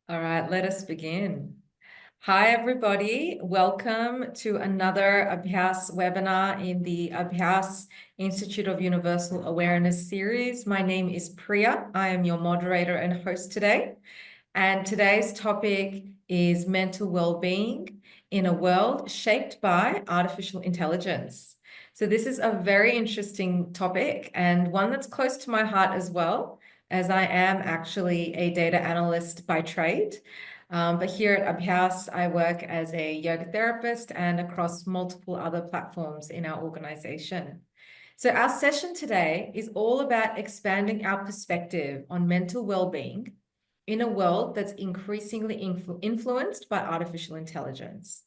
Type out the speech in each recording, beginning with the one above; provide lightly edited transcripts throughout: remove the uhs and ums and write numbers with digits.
All right, let us begin. Hi, everybody. Welcome to another Abhyas webinar in the Abhyas Institute of Universal Awareness series. My name is Priya. I am your moderator and host today. And today's topic is mental well-being in a world shaped by artificial intelligence. So this is a very interesting topic and one that's close to my heart as well, as I am actually a data analyst by trade. But here at Abhyas, I work as a yoga therapist and across multiple other platforms in our organization. So our session today is all about expanding our perspective on mental well-being in a world that's increasingly influenced by artificial intelligence.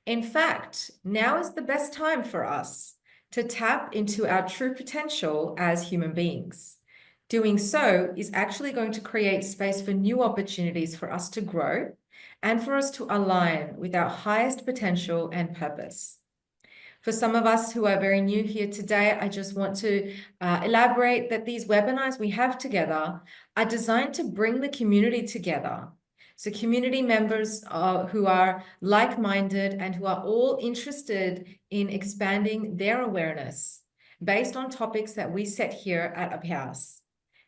In fact, now is the best time for us to tap into our true potential as human beings. Doing so is actually going to create space for new opportunities for us to grow and for us to align with our highest potential and purpose. For some of us who are very new here today, I just want to elaborate that these webinars we have together are designed to bring the community together. So community members who are like-minded and who are all interested in expanding their awareness based on topics that we set here at Abhyas.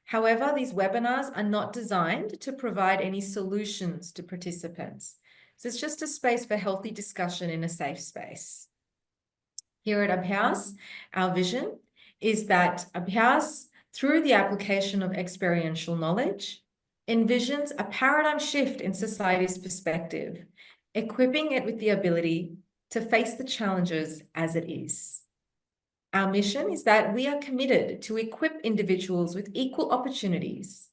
However, these webinars are not designed to provide any solutions to participants. So it's just a space for healthy discussion in a safe space. Here at Abhyas, our vision is that Abhyas, through the application of experiential knowledge, envisions a paradigm shift in society's perspective, equipping it with the ability to face the challenges as it is. Our mission is that we are committed to equip individuals with equal opportunities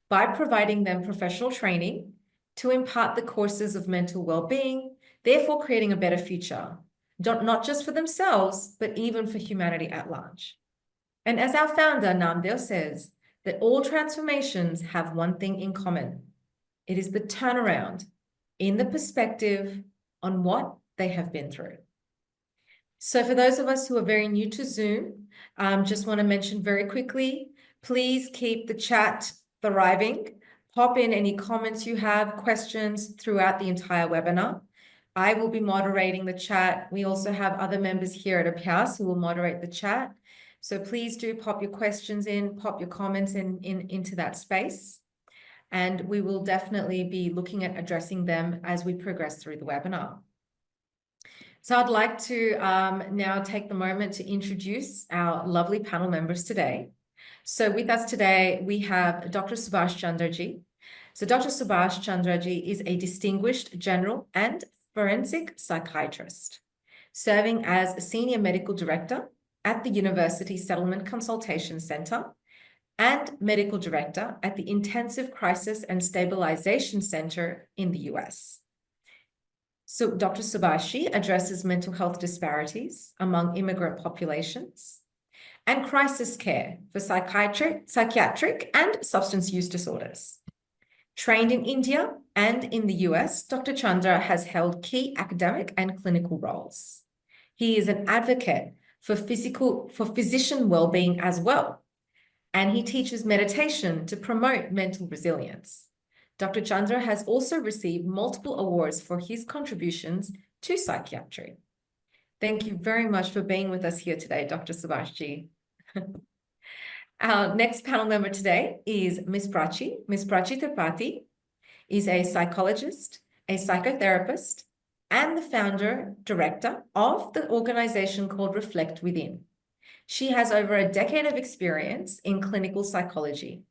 by providing them professional training to impart the courses of mental well-being, therefore creating a better future, not just for themselves, but even for humanity at large. And as our founder, Namdeo, says, that all transformations have one thing in common. It is the turnaround in the perspective on what they have been through. So for those of us who are very new to Zoom, just want to mention very quickly, please keep the chat thriving. Pop in any comments you have, questions throughout the entire webinar. I will be moderating the chat. We also have other members here at Abhyas who will moderate the chat. So please do pop your questions in, pop your comments into that space. And we will definitely be looking at addressing them as we progress through the webinar. So I'd like to now take the moment to introduce our lovely panel members today. So with us today, we have Dr. Shubhash Chandraji. So Dr. Shubhash Chandraji is a distinguished general and forensic psychiatrist, serving as a senior medical director at the University Settlement Consultation Center and medical director at the Intensive Crisis and Stabilization Center in the US. So Dr. Shubhashi addresses mental health disparities among immigrant populations and crisis care for psychiatric and substance use disorders. Trained in India and in the US, Dr. Chandra has held key academic and clinical roles. He is an advocate for physician well-being as well, and he teaches meditation to promote mental resilience. Dr. Chandra has also received multiple awards for his contributions to psychiatry. Thank you very much for being with us here today, Dr. Shubhashji. Our next panel member today is Ms. Prachi. Ms. Prachi Tripathi is a psychologist, a psychotherapist, and the founder, director of the organization called Reflect Within. She has over a decade of experience in clinical psychology,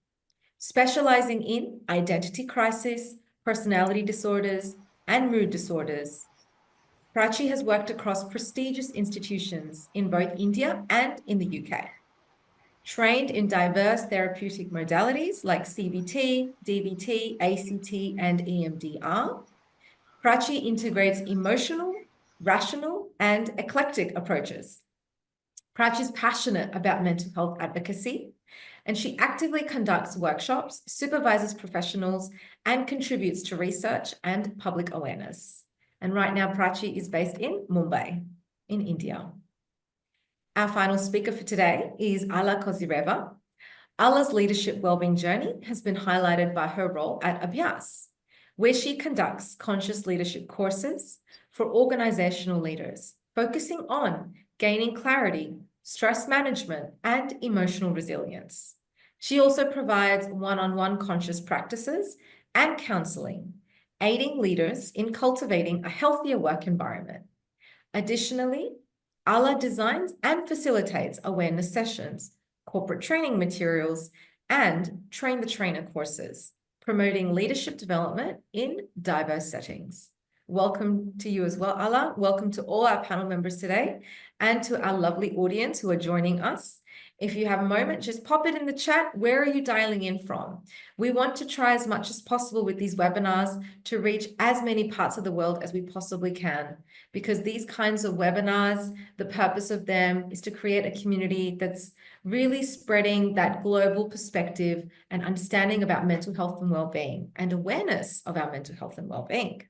specializing in identity crisis, personality disorders, and mood disorders. Prachi has worked across prestigious institutions in both India and in the UK. Trained in diverse therapeutic modalities like CBT, DBT, ACT, and EMDR, Prachi integrates emotional, rational, and eclectic approaches. Prachi is passionate about mental health advocacy, and she actively conducts workshops, supervises professionals, and contributes to research and public awareness. And right now, Prachi is based in Mumbai, in India. Our final speaker for today is Alla Kozireva. Alla's leadership wellbeing journey has been highlighted by her role at Abhyas, where she conducts conscious leadership courses for organizational leaders, focusing on gaining clarity, stress management, and emotional resilience. She also provides one-on-one conscious practices and counseling, aiding leaders in cultivating a healthier work environment. Additionally, Ala designs and facilitates awareness sessions, corporate training materials, and train the trainer courses, promoting leadership development in diverse settings. Welcome to you as well, Ala. Welcome to all our panel members today and to our lovely audience who are joining us. If you have a moment, just pop it in the chat. Where are you dialing in from? We want to try as much as possible with these webinars to reach as many parts of the world as we possibly can, because these kinds of webinars, the purpose of them is to create a community that's really spreading that global perspective and understanding about mental health and well-being and awareness of our mental health and well-being.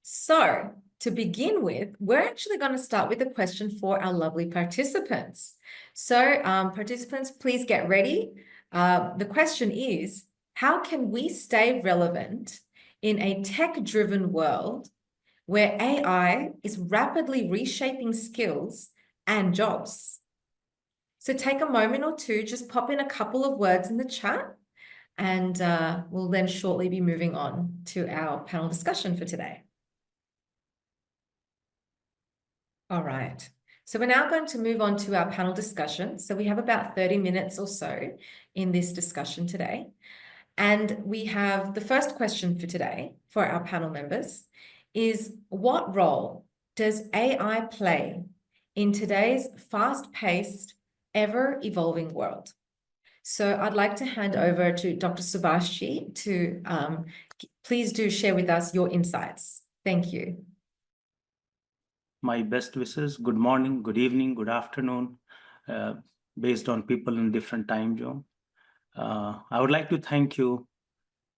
So to begin with, we're actually going to start with a question for our lovely participants. So participants, please get ready. The question is, how can we stay relevant in a tech-driven world where AI is rapidly reshaping skills and jobs? So take a moment or two, just pop in a couple of words in the chat, and we'll then shortly be moving on to our panel discussion for today. All right, so we're now going to move on to our panel discussion. So we have about 30 minutes or so in this discussion today. And we have the first question for today for our panel members is, what role does AI play in today's fast-paced, ever-evolving world? So I'd like to hand over to Dr. Shubhash to please do share with us your insights. Thank you. My best wishes. Good morning, good evening, good afternoon, based on people in different time zone. I would like to thank you,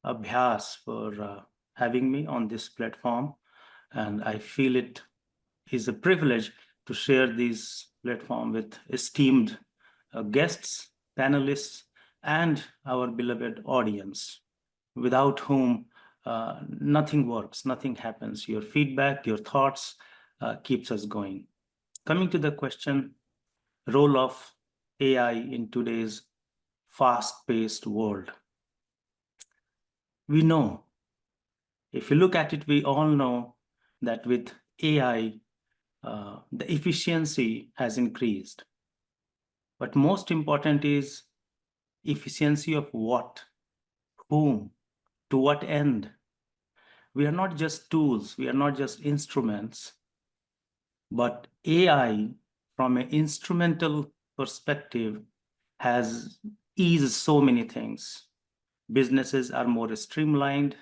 Abhyas, for having me on this platform. And I feel it is a privilege to share this platform with esteemed guests, panelists, and our beloved audience, without whom nothing works, nothing happens. Your feedback, your thoughts keeps us going. Coming to the question, role of AI in today's fast-paced world. We know, if you look at it, we all know that with AI, the efficiency has increased. But most important is efficiency of what, whom, to what end. We are not just tools, we are not just instruments, but AI from an instrumental perspective has eased so many things. Businesses are more streamlined,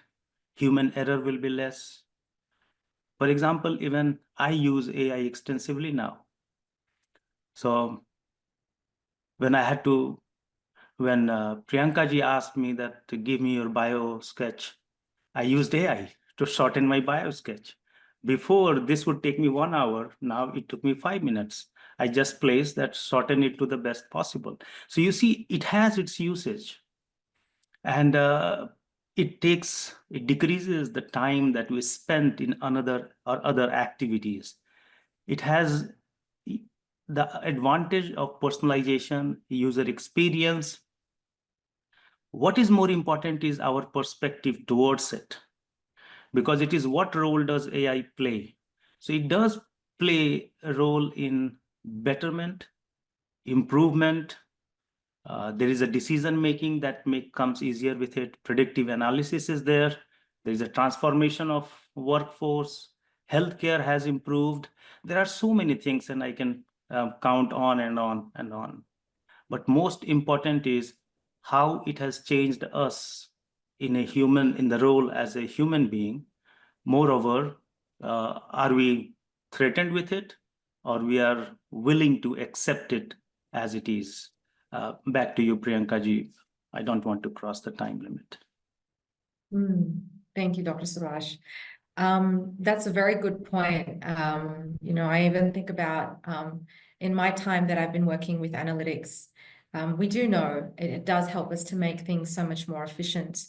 human error will be less. For example, even I use AI extensively now. So when Priyanka ji asked me that to give me your bio sketch, I used AI to shorten my bio sketch. Before, this would take me 1 hour. Now it took me 5 minutes. I just placed that, shorten it to the best possible. So you see, it has its usage. And it decreases the time that we spent in other activities. It has the advantage of personalization, user experience. What is more important is our perspective towards it, because it is what role does AI play? So it does play a role in betterment, improvement. There is a decision making that comes easier with it. Predictive analysis is there. There is a transformation of workforce. Healthcare has improved. There are so many things, and I can count on and on and on. But most important is how it has changed us in the role as a human being. Moreover, are we threatened with it, or we are willing to accept it as it is? Back to you, Priyanka ji. I don't want to cross the time limit. Thank you, Dr. Shubhash. That's a very good point. I even think about in my time that I've been working with analytics, we do know it does help us to make things so much more efficient.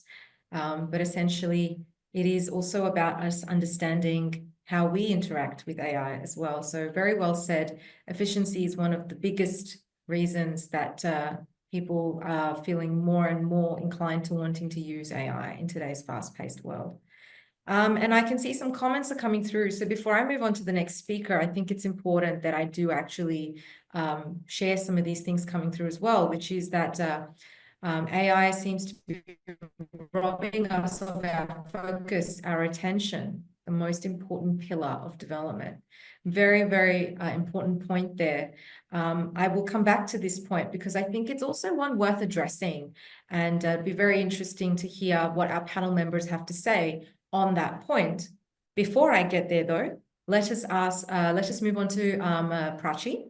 But essentially, it is also about us understanding how we interact with AI as well. So very well said. Efficiency is one of the biggest reasons that people are feeling more and more inclined to wanting to use AI in today's fast-paced world. And I can see some comments are coming through. So before I move on to the next speaker, I think it's important that I do actually share some of these things coming through as well, which is that AI seems to be robbing us of our focus, our attention, the most important pillar of development. Very, very important point there. I will come back to this point because I think it's also one worth addressing, and it'd be very interesting to hear what our panel members have to say on that point. Before I get there, though, let's just move on to Prachi.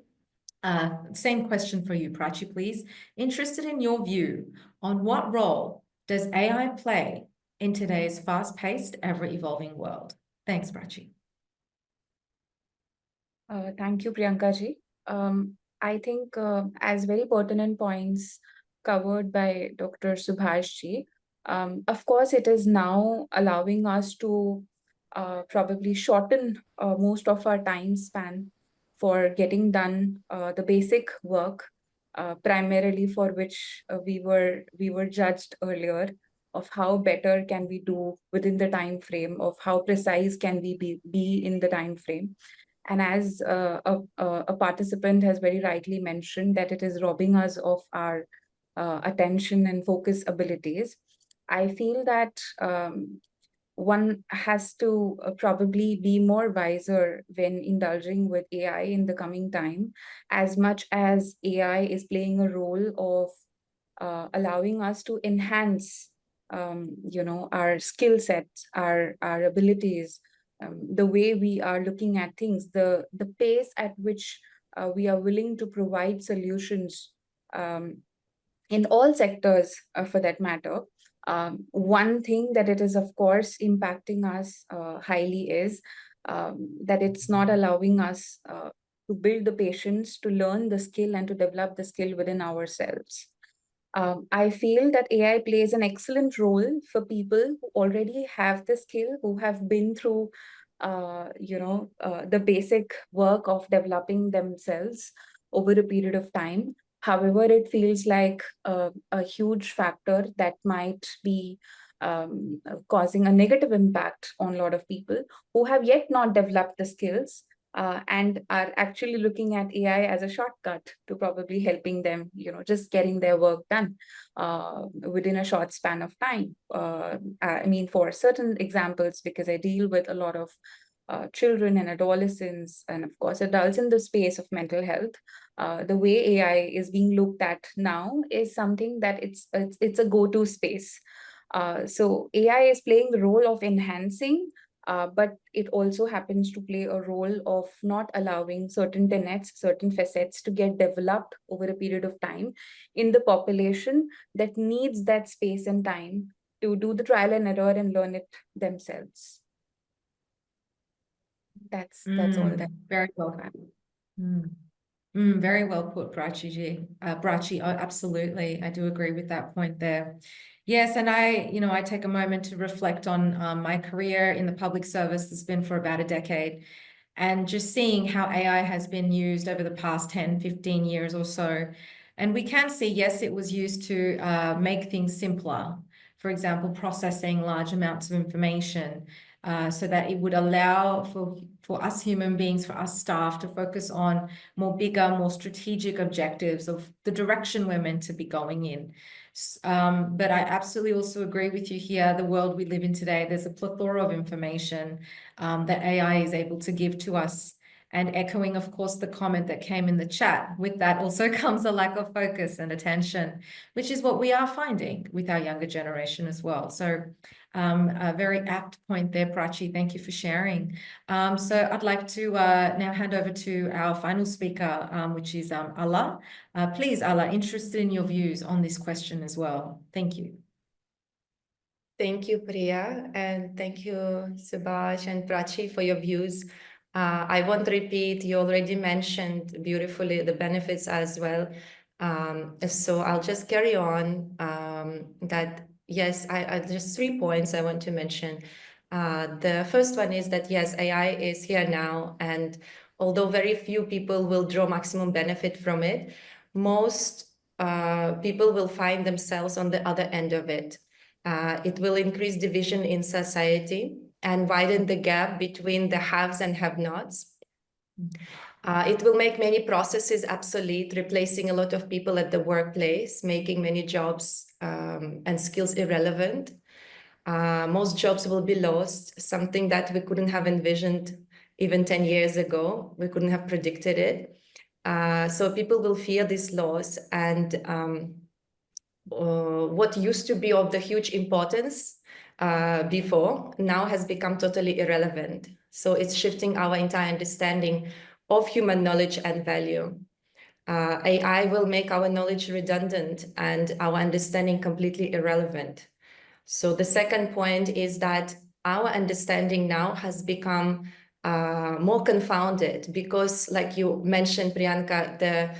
Same question for you, Prachi, please. Interested in your view on what role does AI play in today's fast-paced, ever-evolving world? Thanks, Prachi. Thank you, Priyanka ji. I think as very pertinent points covered by Dr. Shubhash ji, of course, it is now allowing us to probably shorten most of our time span for getting done the basic work, primarily for which we were judged earlier of how better can we do within the time frame, of how precise can we be in the time frame. And as a participant has very rightly mentioned that it is robbing us of our attention and focus abilities, I feel that one has to probably be more wiser when indulging with AI in the coming time, as much as AI is playing a role of allowing us to enhance our skill sets, our abilities, the way we are looking at things, the pace at which we are willing to provide solutions in all sectors for that matter. One thing that it is, of course, impacting us highly is that it's not allowing us to build the patience, to learn the skill and to develop the skill within ourselves. I feel that AI plays an excellent role for people who already have the skill, who have been through, the basic work of developing themselves over a period of time. However, it feels like a huge factor that might be causing a negative impact on a lot of people who have yet not developed the skills and are actually looking at AI as a shortcut to probably helping them, just getting their work done within a short span of time. I mean, for certain examples, because I deal with a lot of children and adolescents, and of course, adults in the space of mental health, the way AI is being looked at now is something that it's a go-to space. So AI is playing the role of enhancing, but it also happens to play a role of not allowing certain tenets, certain facets to get developed over a period of time in the population that needs that space and time to do the trial and error and learn it themselves. That's all that. Very well. Very well put, Brachi. Brachi, absolutely. I do agree with that point there. Yes, and I take a moment to reflect on my career in the public service that's been for about a decade, and just seeing how AI has been used over the past 10, 15 years or so. And we can see, yes, it was used to make things simpler. For example, processing large amounts of information so that it would allow for us human beings, for us staff to focus on more bigger, more strategic objectives of the direction we're meant to be going in. But I absolutely also agree with you here. The world we live in today, there's a plethora of information that AI is able to give to us. And echoing, of course, the comment that came in the chat, with that also comes a lack of focus and attention, which is what we are finding with our younger generation as well. So a very apt point there, Prachi. Thank you for sharing. So I'd like to now hand over to our final speaker, which is Ala. Please, Ala, interested in your views on this question as well. Thank you. Thank you, Priya, and thank you, Shubhash and Prachi, for your views. I won't repeat, you already mentioned beautifully the benefits as well. So I'll just carry on that yes, just 3 points I want to mention. The first one is that, yes, AI is here now, and although very few people will draw maximum benefit from it, most people will find themselves on the other end of it. It will increase division in society and widen the gap between the haves and have-nots. It will make many processes obsolete, replacing a lot of people at the workplace, making many jobs and skills irrelevant. Most jobs will be lost, something that we couldn't have envisioned even 10 years ago. We couldn't have predicted it. So people will fear this loss, and what used to be of the huge importance before now has become totally irrelevant. So it's shifting our entire understanding of human knowledge and value. AI will make our knowledge redundant and our understanding completely irrelevant. So the second point is that our understanding now has become more confounded because, like you mentioned, Priyanka, the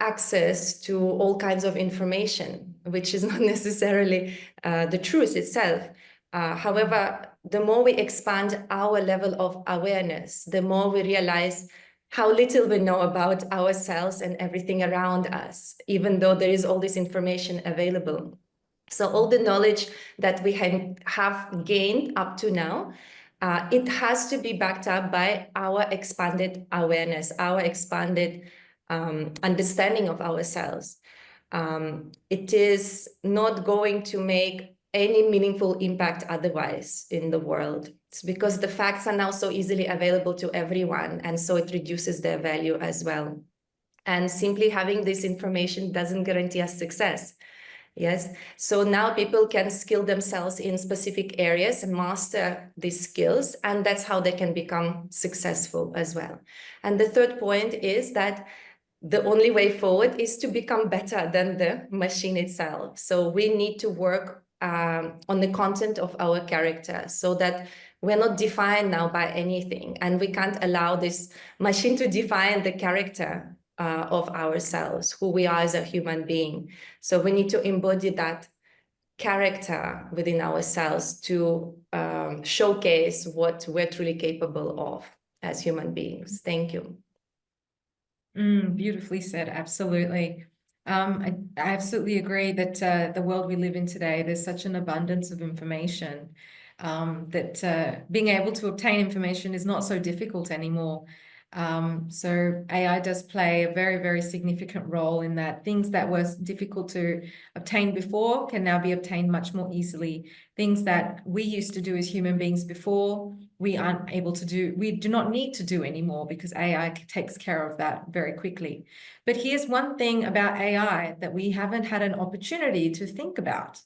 access to all kinds of information, which is not necessarily the truth itself. However, the more we expand our level of awareness, the more we realize how little we know about ourselves and everything around us, even though there is all this information available. So all the knowledge that we have gained up to now, it has to be backed up by our expanded awareness, our expanded understanding of ourselves. It is not going to make any meaningful impact otherwise in the world. It's because the facts are now so easily available to everyone, and so it reduces their value as well. And simply having this information doesn't guarantee us success. Yes, so now people can skill themselves in specific areas and master these skills, and that's how they can become successful as well. And the third point is that the only way forward is to become better than the machine itself. So we need to work on the content of our character so that we're not defined now by anything, and we can't allow this machine to define the character of ourselves, who we are as a human being. So we need to embody that character within ourselves to showcase what we're truly capable of as human beings. Thank you. Beautifully said. Absolutely. I absolutely agree that the world we live in today, there's such an abundance of information that being able to obtain information is not so difficult anymore. So AI does play a very, very significant role in that. Things that were difficult to obtain before can now be obtained much more easily. Things that we used to do as human beings before, we aren't able to do, we do not need to do anymore because AI takes care of that very quickly. But here's one thing about AI that we haven't had an opportunity to think about,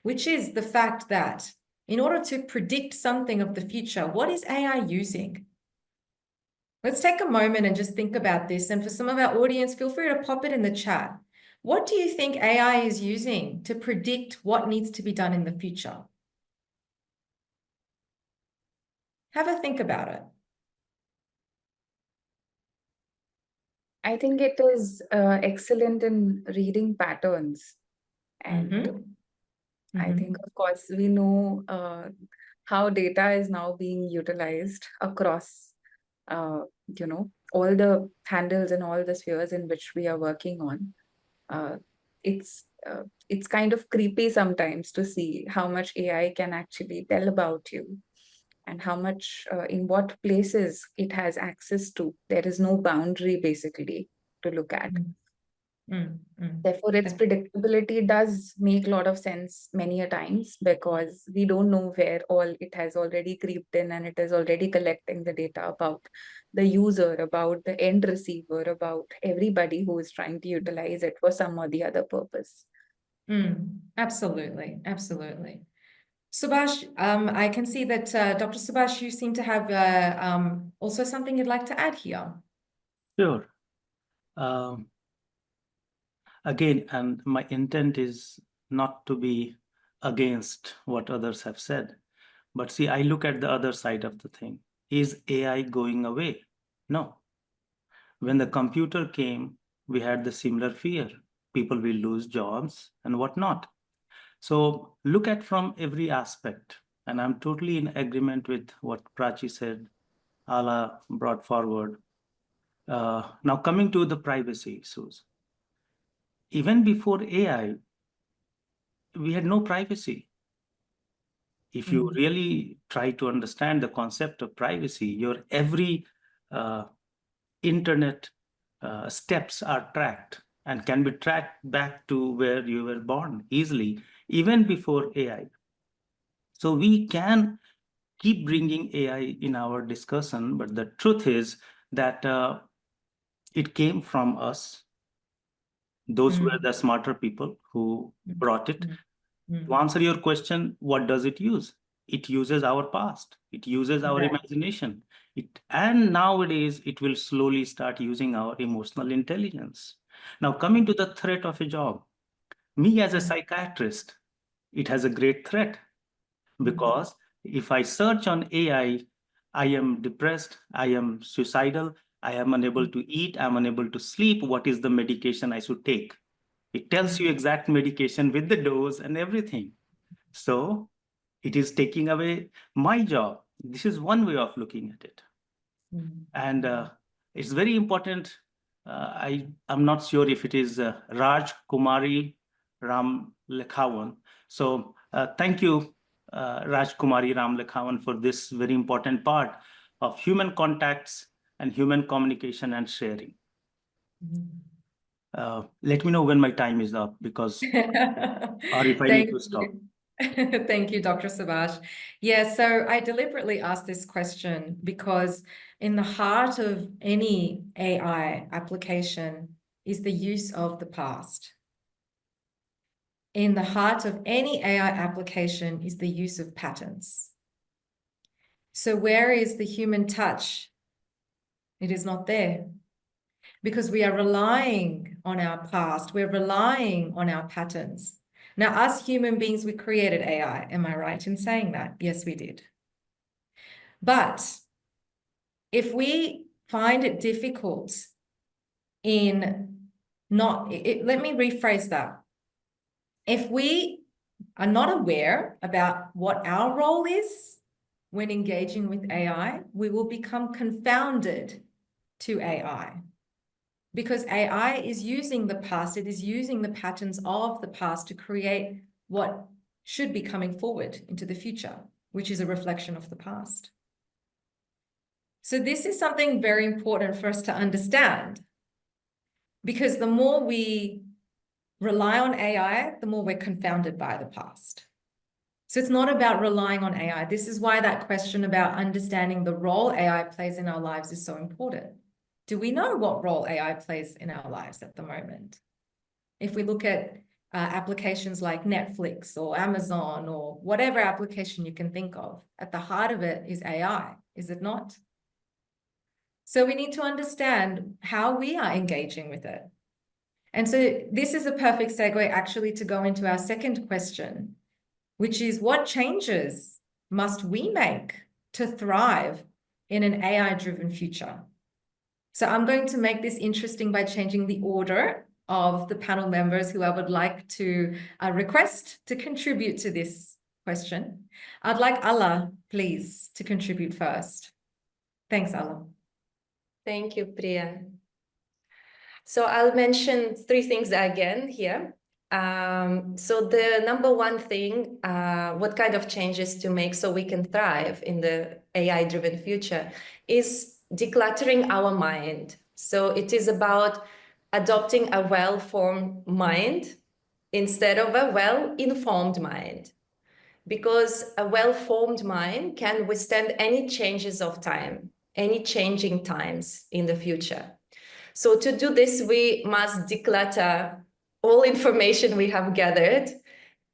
which is the fact that in order to predict something of the future, what is AI using? Let's take a moment and just think about this. And for some of our audience, feel free to pop it in the chat. What do you think AI is using to predict what needs to be done in the future? Have a think about it. I think it is excellent in reading patterns. And I think, of course, we know how data is now being utilized across, all the handles and all the spheres in which we are working on. It's kind of creepy sometimes to see how much AI can actually tell about you and how much, in what places it has access to. There is no boundary basically to look at. Therefore, its predictability does make a lot of sense many a times because we don't know where all it has already creeped in, and it is already collecting the data about the user, about the end receiver, about everybody who is trying to utilize it for some or the other purpose. Absolutely, absolutely. Shubhash, I can see that Dr. Shubhash, you seem to have also something you'd like to add here. Sure. Again, and my intent is not to be against what others have said, but see, I look at the other side of the thing. Is AI going away? No. When the computer came, we had the similar fear. People will lose jobs and whatnot. So look at from every aspect. And I'm totally in agreement with what Prachi said, Ala brought forward. Now coming to the privacy issues. Even before AI, we had no privacy. If you really try to understand the concept of privacy, your every internet steps are tracked and can be tracked back to where you were born easily, even before AI. So we can keep bringing AI in our discussion, but the truth is that it came from us. Those were the smarter people who brought it. To answer your question, what does it use? It uses our past. It uses our imagination. And nowadays, it will slowly start using our emotional intelligence. Now, coming to the threat of a job, me as a psychiatrist, it has a great threat because if I search on AI, I am depressed, I am suicidal, I am unable to eat, I'm unable to sleep. What is the medication I should take? It tells you exact medication with the dose and everything. So it is taking away my job. This is one way of looking at it. And it's very important. I'm not sure if it is Raj Kumari Ram Lekhavan. So thank you, Raj Kumari Ram Lekhavan, for this very important part of human contacts and human communication and sharing. Let me know when my time is up, because or if I need to stop. Thank you, Dr. Shubhash. Yeah, so I deliberately asked this question because in the heart of any AI application is the use of the past. In the heart of any AI application is the use of patterns. So where is the human touch? It is not there. Because we are relying on our past, we're relying on our patterns. Now, us human beings, we created AI. Am I right in saying that? Yes, we did. But if we find it difficult in not, let me rephrase that. If we are not aware about what our role is when engaging with AI, we will become confounded to AI. Because AI is using the past, it is using the patterns of the past to create what should be coming forward into the future, which is a reflection of the past. So this is something very important for us to understand, because the more we rely on AI, the more we're confounded by the past. So it's not about relying on AI. This is why that question about understanding the role AI plays in our lives is so important. Do we know what role AI plays in our lives at the moment? If we look at applications like Netflix or Amazon or whatever application you can think of, at the heart of it is AI, is it not? So we need to understand how we are engaging with it. And so this is a perfect segue actually to go into our second question, which is what changes must we make to thrive in an AI-driven future? So I'm going to make this interesting by changing the order of the panel members who I would like to request to contribute to this question. I'd like Ala, please, to contribute first. Thanks, Ala. Thank you, Priya. So I'll mention three things again here. So the number one thing, what kind of changes to make so we can thrive in the AI-driven future is decluttering our mind. So it is about adopting a well-formed mind instead of a well-informed mind, because a well-formed mind can withstand any changes of time, any changing times in the future. So to do this, we must declutter all information we have gathered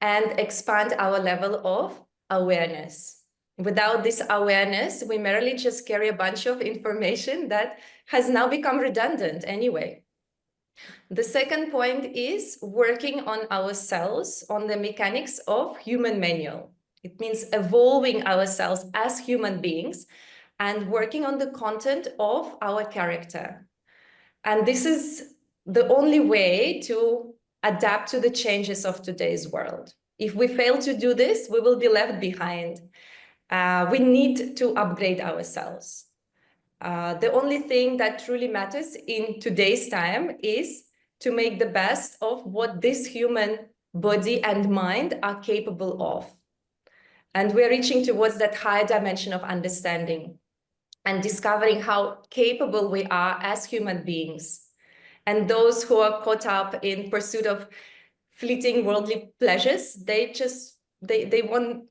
and expand our level of awareness. Without this awareness, we merely just carry a bunch of information that has now become redundant anyway. The second point is working on ourselves, on the mechanics of human manual. It means evolving ourselves as human beings and working on the content of our character. And this is the only way to adapt to the changes of today's world. If we fail to do this, we will be left behind. We need to upgrade ourselves. The only thing that truly matters in today's time is to make the best of what this human body and mind are capable of. And we're reaching towards that higher dimension of understanding and discovering how capable we are as human beings. And those who are caught up in pursuit of fleeting worldly pleasures, they won't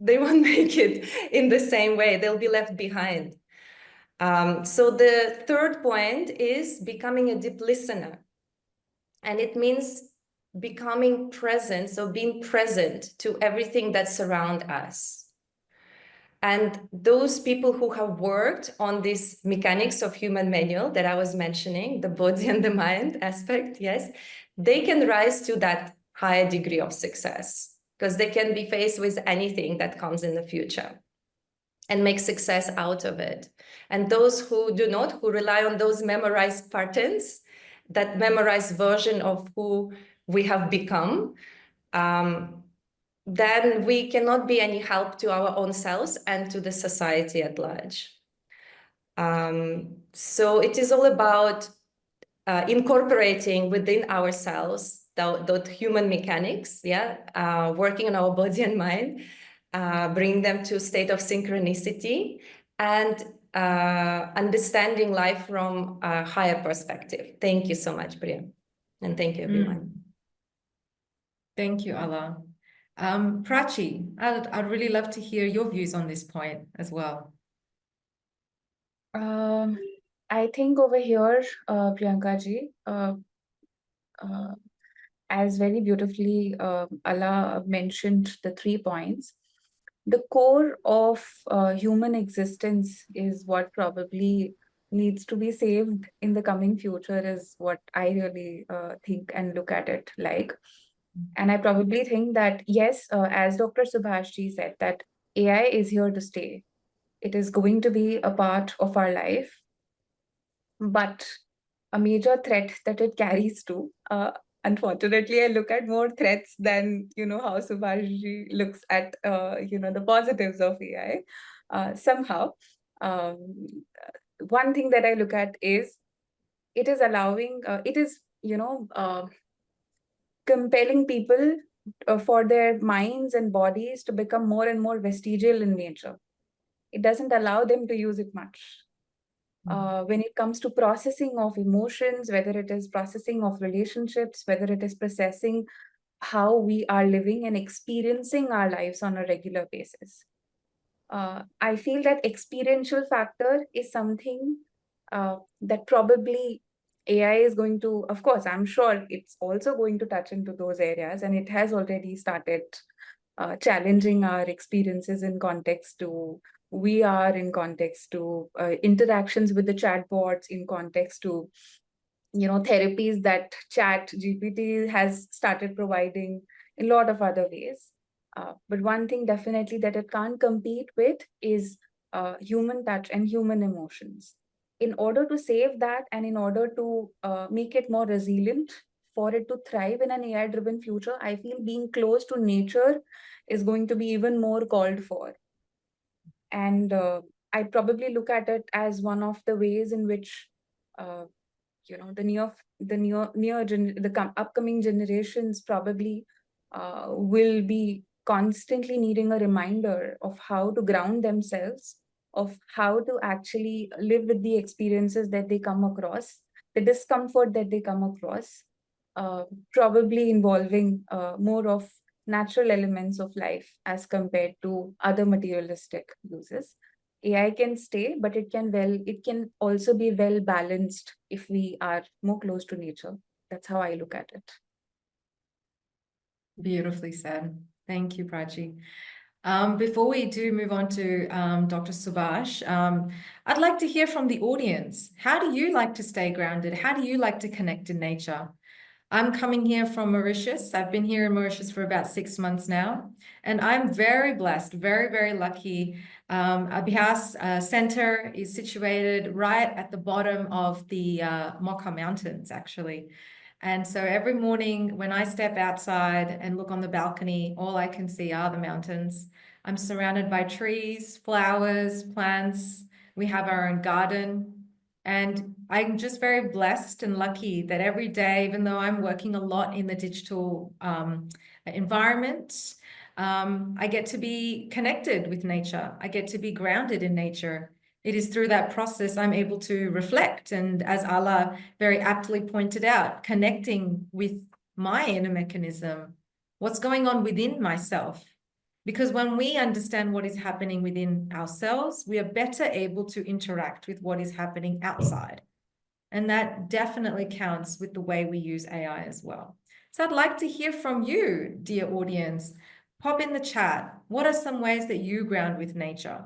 make it in the same way. They'll be left behind. So the third point is becoming a deep listener. And it means becoming present, so being present to everything that surrounds us. And those people who have worked on this mechanics of human manual that I was mentioning, the body and the mind aspect, yes, they can rise to that higher degree of success because they can be faced with anything that comes in the future and make success out of it. And those who do not, who rely on those memorized patterns, that memorized version of who we have become, then we cannot be any help to our own selves and to the society at large. So it is all about incorporating within ourselves the human mechanics, working on our body and mind, bring them to a state of synchronicity and understanding life from a higher perspective. Thank you so much, Priya. And thank you, everyone. Thank you, Ala. Prachi, I'd really love to hear your views on this point as well. I think over here, Priyanka ji, as very beautifully Ala mentioned the 3 points, the core of human existence is what probably needs to be saved in the coming future is what I really think and look at it like. And I probably think that, yes, as Dr. Shubhash ji said, that AI is here to stay. It is going to be a part of our life. But a major threat that it carries to, unfortunately, I look at more threats than, how Shubhash ji looks at, the positives of AI. Somehow, one thing that I look at is it is allowing, compelling people for their minds and bodies to become more and more vestigial in nature. It doesn't allow them to use it much. When it comes to processing of emotions, whether it is processing of relationships, whether it is processing how we are living and experiencing our lives on a regular basis. I feel that experiential factor is something that probably AI is going to, of course, I'm sure it's also going to touch into those areas, and it has already started challenging our experiences in context to VR, in context to interactions with the chatbots, in context to, therapies that Chat GPT has started providing in a lot of other ways. But one thing definitely that it can't compete with is human touch and human emotions. In order to save that and in order to make it more resilient, for it to thrive in an AI-driven future, I feel being close to nature is going to be even more called for. And I probably look at it as one of the ways in which, the upcoming generations probably will be constantly needing a reminder of how to ground themselves, of how to actually live with the experiences that they come across, the discomfort that they come across, probably involving more of natural elements of life as compared to other materialistic uses. AI can stay, but it can also be well balanced if we are more close to nature. That's how I look at it. Beautifully said. Thank you, Prachi. Before we do move on to Dr. Shubhash, I'd like to hear from the audience. How do you like to stay grounded? How do you like to connect in nature? I'm coming here from Mauritius. I've been here in Mauritius for about 6 months now, and I'm very blessed, very, very lucky. Abhyas Center is situated right at the bottom of the Mocha Mountains, actually. And so every morning when I step outside and look on the balcony, all I can see are the mountains. I'm surrounded by trees, flowers, plants. We have our own garden. And I'm just very blessed and lucky that every day, even though I'm working a lot in the digital environment, I get to be connected with nature. I get to be grounded in nature. It is through that process I'm able to reflect. And as Allah very aptly pointed out, connecting with my inner mechanism, what's going on within myself. Because when we understand what is happening within ourselves, we are better able to interact with what is happening outside. And that definitely counts with the way we use AI as well. So I'd like to hear from you, dear audience. Pop in the chat. What are some ways that you ground with nature?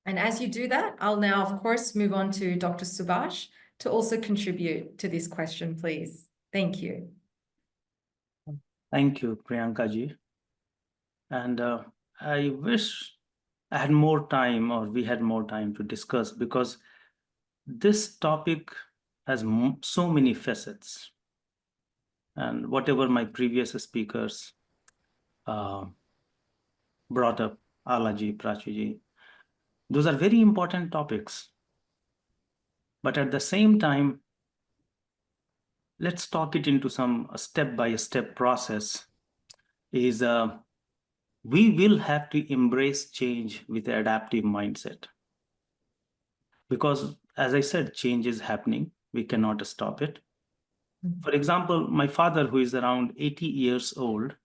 And as you do that, I'll now, of course, move on to Dr. Shubhash to also contribute to this question, please. Thank you. Thank you, Priyanka ji. And I wish I had more time, or we had more time to discuss, because this topic has so many facets. And whatever my previous speakers brought up, Alaji, Prachi, those are very important topics. But at the same time, let's talk it into some step-by-step process. Is we will have to embrace change with an adaptive mindset. Because as I said, change is happening. We cannot stop it. For example, my father, who is around 80 years old,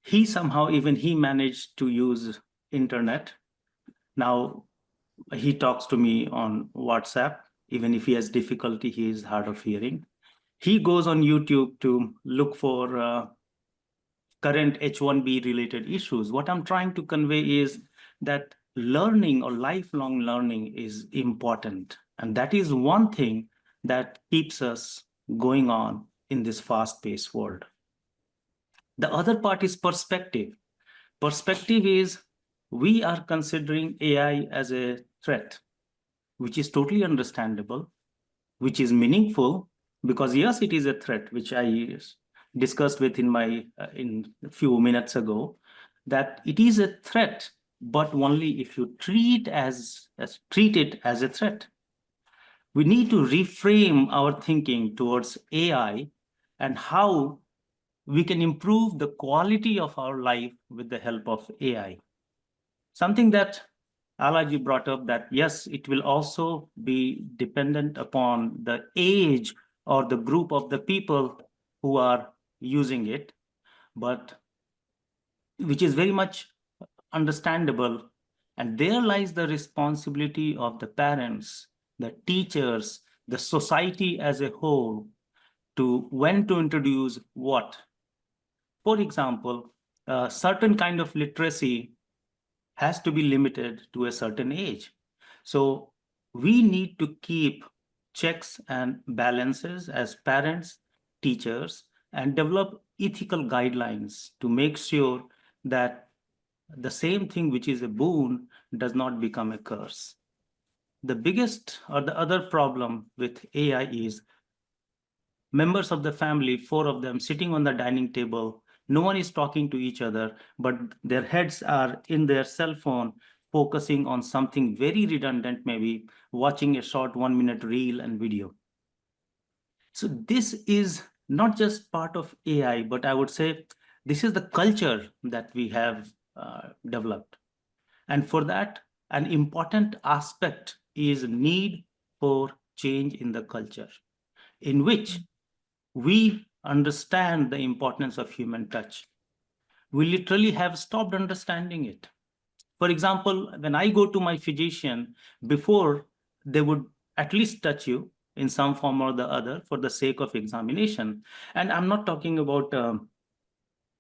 he somehow, even he managed to use internet. Now he talks to me on WhatsApp. Even if he has difficulty, he is hard of hearing. He goes on YouTube to look for current H1B related issues. What I'm trying to convey is that learning or lifelong learning is important. And that is one thing that keeps us going on in this fast-paced world. The other part is perspective. Perspective is we are considering AI as a threat, which is totally understandable, which is meaningful, because yes, it is a threat, which I discussed with in a few minutes ago, that it is a threat, but only if you treat it as a threat. We need to reframe our thinking towards AI and how we can improve the quality of our life with the help of AI. Something that Alaji brought up, that yes, it will also be dependent upon the age or the group of the people who are using it, but which is very much understandable. And there lies the responsibility of the parents, the teachers, the society as a whole, to when to introduce what. For example, a certain kind of literacy has to be limited to a certain age. So we need to keep checks and balances as parents, teachers, and develop ethical guidelines to make sure that the same thing which is a boon does not become a curse. The biggest or the other problem with AI is members of the family, 4 of them sitting on the dining table, no one is talking to each other, but their heads are in their cell phone, focusing on something very redundant, maybe watching a short 1-minute reel and video. So this is not just part of AI, but I would say this is the culture that we have developed. And for that, an important aspect is need for change in the culture, in which we understand the importance of human touch. We literally have stopped understanding it. For example, when I go to my physician, before they would at least touch you in some form or the other for the sake of examination. And I'm not talking about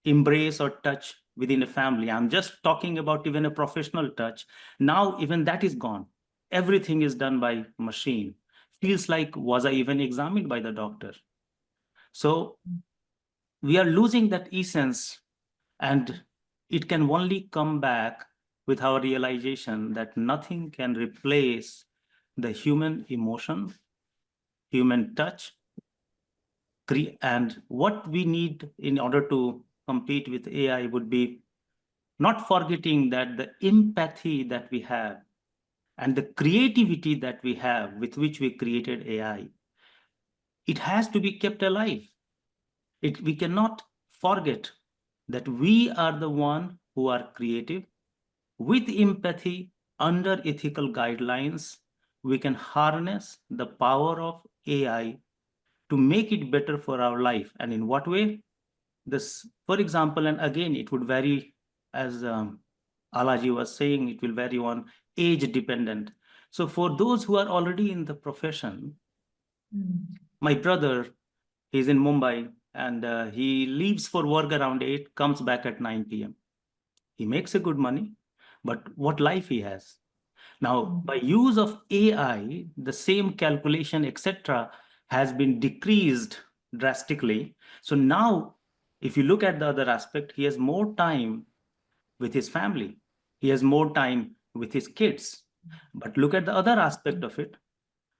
embrace or touch within a family. I'm just talking about even a professional touch. Now, even that is gone. Everything is done by machine. Feels like, was I even examined by the doctor? So we are losing that essence, and it can only come back with our realization that nothing can replace the human emotion, human touch, And what we need in order to compete with AI would be not forgetting that the empathy that we have and the creativity that we have with which we created AI, it has to be kept alive. We cannot forget that we are the one who are creative. With empathy, under ethical guidelines, we can harness the power of AI to make it better for our life. And in what way? This, for example, and again, it would vary, as Alaji was saying, it will vary on age dependent. So for those who are already in the profession, my brother, he's in Mumbai, and he leaves for work around 8, comes back at 9 p.m. He makes a good money, but what life he has? Now, by use of AI, the same calculation, etc., has been decreased drastically. So now, if you look at the other aspect, he has more time with his family. He has more time with his kids. But look at the other aspect of it.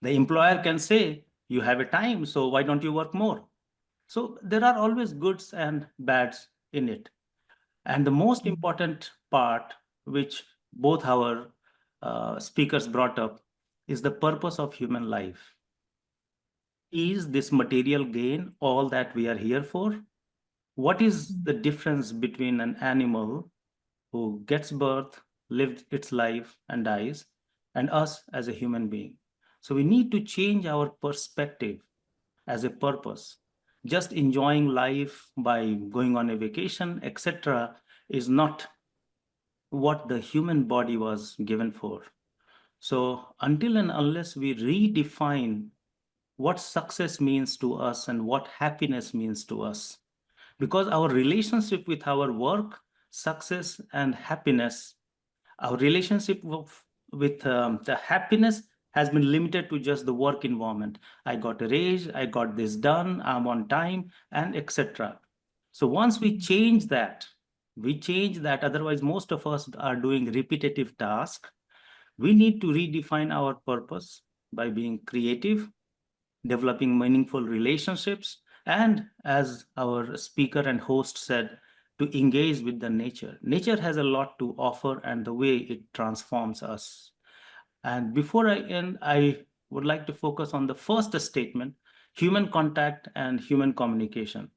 The employer can say, you have a time, so why don't you work more? So there are always goods and bads in it. And the most important part, which both our speakers brought up, is the purpose of human life. Is this material gain all that we are here for? What is the difference between an animal who gets birth, lives its life, and dies, and us as a human being? So we need to change our perspective as a purpose. Just enjoying life by going on a vacation, etc., is not what the human body was given for. So until and unless we redefine what success means to us and what happiness means to us, because our relationship with our work, success, and happiness, our relationship with the happiness has been limited to just the work environment. I got a raise, I got this done, I'm on time, and etc. So once we change that, otherwise most of us are doing repetitive tasks. We need to redefine our purpose by being creative, developing meaningful relationships, and as our speaker and host said, to engage with the nature. Nature has a lot to offer and the way it transforms us. And before I end, I would like to focus on the first statement, human contact and human communication.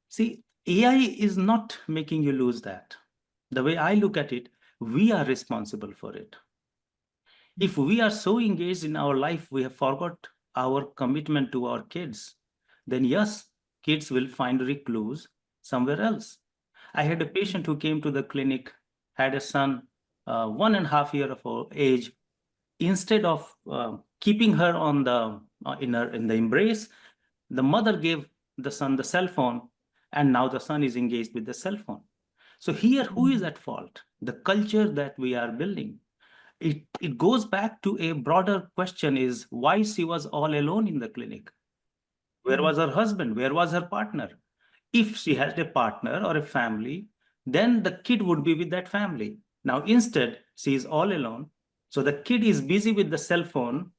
See, AI is not making you lose that. The way I look at it, we are responsible for it. If we are so engaged in our life, we have forgot our commitment to our kids, then yes, kids will find recluse somewhere else. I had a patient who came to the clinic, had a son, 1.5 years of age. Instead of keeping her on the in the embrace, the mother gave the son the cell phone, and now the son is engaged with the cell phone. So here, who is at fault? The culture that we are building. It goes back to a broader question: is why she was all alone in the clinic? Where was her husband? Where was her partner? If she had a partner or a family, then the kid would be with that family. Now, instead, she is all alone. So the kid is busy with the cell phone.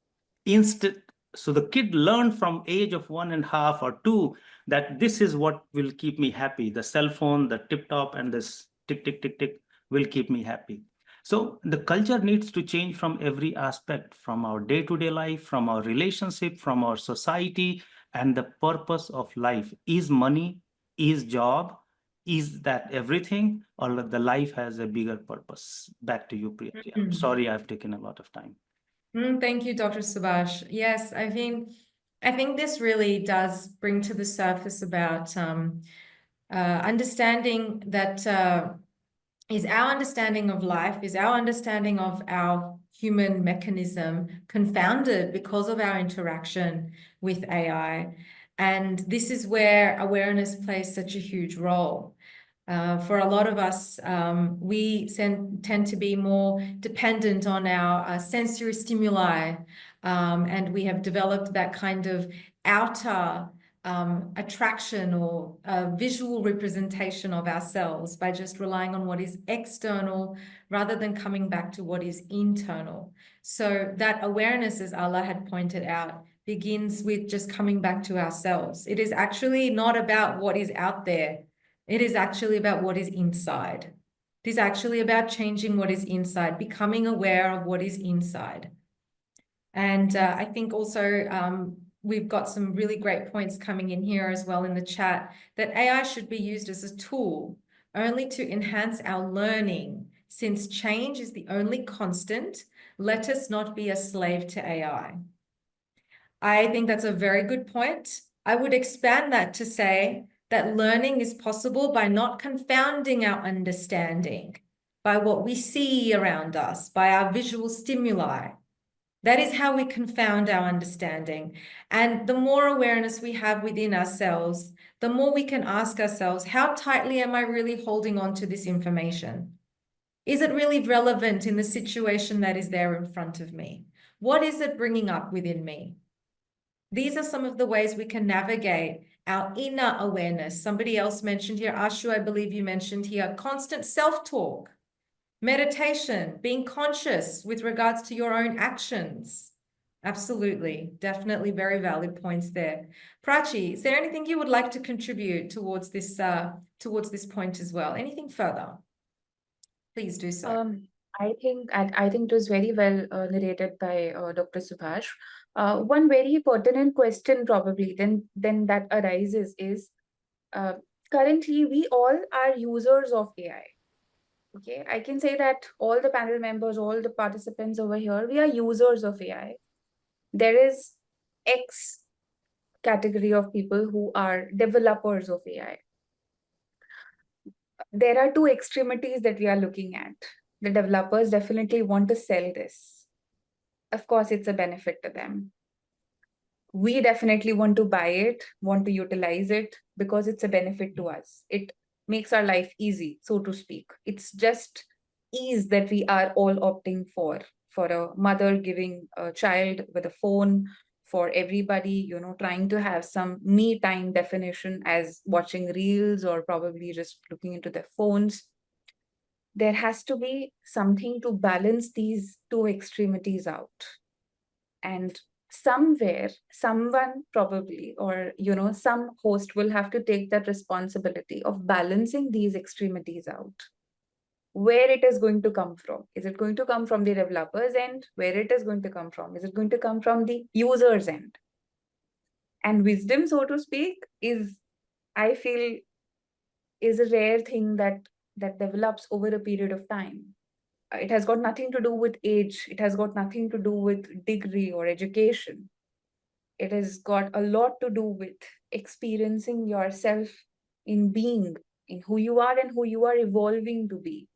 So the kid learned from age of 1.5 or 2 that this is what will keep me happy. The cell phone, the tip top, and this tick, tick, tick, tick will keep me happy. So the culture needs to change from every aspect, from our day-to-day life, from our relationship, from our society, and the purpose of life. Is money, is job, is that everything, or the life has a bigger purpose? Back to you, Priya. I'm sorry I've taken a lot of time. Thank you, Dr. Shubhash. Yes, I think this really does bring to the surface about understanding that is our understanding of life, is our understanding of our human mechanism confounded because of our interaction with AI. And this is where awareness plays such a huge role. For a lot of us, we tend to be more dependent on our sensory stimuli, and we have developed that kind of outer attraction or visual representation of ourselves by just relying on what is external rather than coming back to what is internal. So that awareness, as Allah had pointed out, begins with just coming back to ourselves. It is actually not about what is out there. It is actually about what is inside. It is actually about changing what is inside, becoming aware of what is inside. And I think also we've got some really great points coming in here as well in the chat, that AI should be used as a tool only to enhance our learning. Since change is the only constant, let us not be a slave to AI. I think that's a very good point. I would expand that to say that learning is possible by not confounding our understanding by what we see around us, by our visual stimuli. That is how we confound our understanding. And the more awareness we have within ourselves, the more we can ask ourselves, how tightly am I really holding on to this information? Is it really relevant in the situation that is there in front of me? What is it bringing up within me? These are some of the ways we can navigate our inner awareness. Somebody else mentioned here, Ashu, I believe you mentioned here, constant self-talk, meditation, being conscious with regards to your own actions. Absolutely, definitely very valid points there. Prachi, is there anything you would like to contribute towards this point as well? Anything further? Please do so. I think it was very well narrated by Dr. Subhash. One very pertinent question probably then that arises is currently we all are users of AI. Okay, I can say that all the panel members, all the participants over here, we are users of AI. There is X category of people who are developers of AI. There are two extremities that we are looking at. The developers definitely want to sell this. Of course, it's a benefit to them. We definitely want to buy it, want to utilize it because it's a benefit to us. It makes our life easy, so to speak. It's just ease that we are all opting for a mother giving a child with a phone, for everybody, trying to have some me time definition as watching reels or probably just looking into their phones. There has to be something to balance these two extremities out. And somewhere, someone probably, or, some host will have to take that responsibility of balancing these extremities out. Where it is going to come from? Is it going to come from the developer's end? Where it is going to come from? Is it going to come from the user's end? And wisdom, so to speak, I feel, is a rare thing that develops over a period of time. It has got nothing to do with age. It has got nothing to do with degree or education. It has got a lot to do with experiencing yourself in being, in who you are and who you are evolving to be.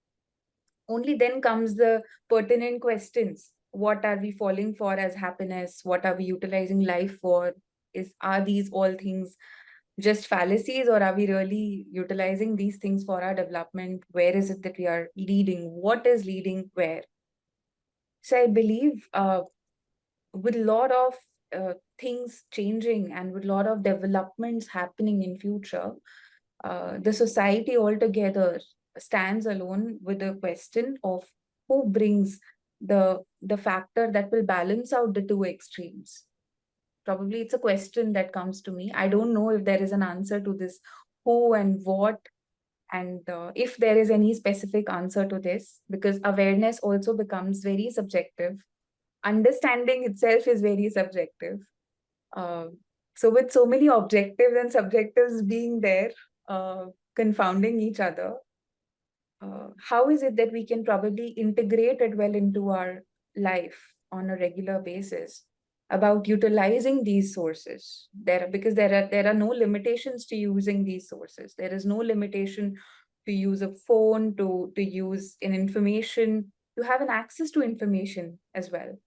Only then comes the pertinent questions. What are we falling for as happiness? What are we utilizing life for? Are these all things just fallacies, or are we really utilizing these things for our development? Where is it that we are leading? What is leading where? So I believe with a lot of things changing and with a lot of developments happening in future, the society altogether stands alone with the question of who brings the factor that will balance out the two extremes. Probably it's a question that comes to me. I don't know if there is an answer to this who and what, and if there is any specific answer to this, because awareness also becomes very subjective. Understanding itself is very subjective. So with so many objectives and subjectives being there, confounding each other, how is it that we can probably integrate it well into our life on a regular basis about utilizing these sources? Because there are no limitations to using these sources. There is no limitation to use a phone, to use an information, to have an access to information as well.